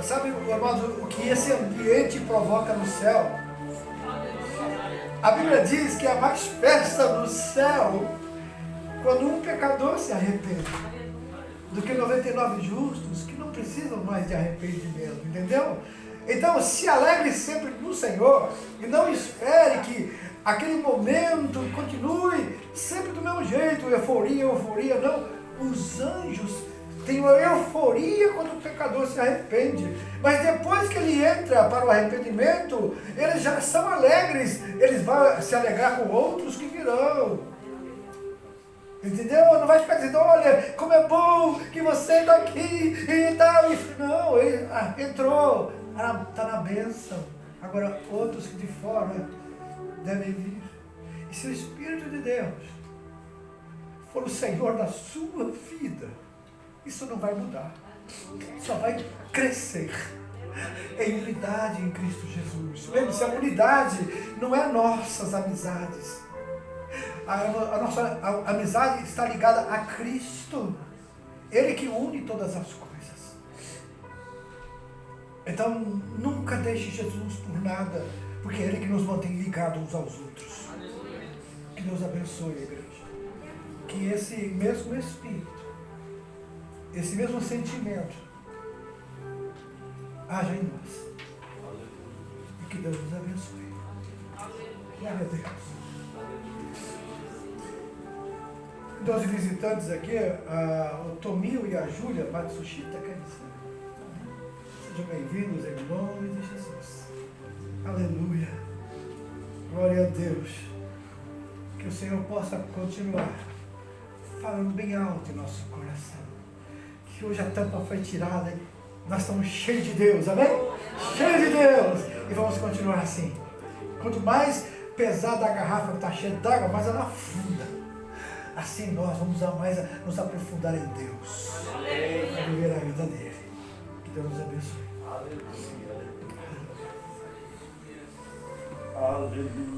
Sabe, amado, o que esse ambiente provoca no céu? A Bíblia diz que há mais festa no céu quando um pecador se arrepende do que 99 justos que não precisam mais de arrependimento, entendeu? Então, se alegre sempre no Senhor e não espere que aquele momento continue sempre do mesmo jeito, euforia, não. Os anjos têm uma euforia quando o pecador se arrepende, mas depois que ele entra para o arrependimento, eles já são alegres, eles vão se alegrar com outros que virão. Entendeu? Não vai ficar dizendo, olha, como é bom que você está aqui e tal. Não, ele entrou, está na bênção. Agora, outros que de fora devem vir. E se o Espírito de Deus for o Senhor da sua vida, isso não vai mudar. Só vai crescer em unidade em Cristo Jesus. Lembre-se, a unidade não é nossas amizades. A nossa amizade está ligada a Cristo. Ele que une todas as coisas. Então, nunca deixe Jesus por nada, porque é Ele que nos mantém ligados uns aos outros. Que Deus abençoe a igreja. Que esse mesmo Espírito, esse mesmo sentimento, haja em nós. E que Deus nos abençoe. Glória a Deus. 12 visitantes aqui, o Tominho e a Júlia Matsushita, quer dizer. Sejam bem-vindos em nome de Jesus. Aleluia. Glória a Deus. Que o Senhor possa continuar falando bem alto em nosso coração. Que hoje a tampa foi tirada, hein? Nós estamos cheios de Deus, amém? Cheios de Deus! E vamos continuar assim. Quanto mais pesada a garrafa está cheia d'água, mais ela afunda. Assim nós vamos mais nos aprofundar em Deus. Para viver a vida dele. Que Deus nos abençoe. Aleluia.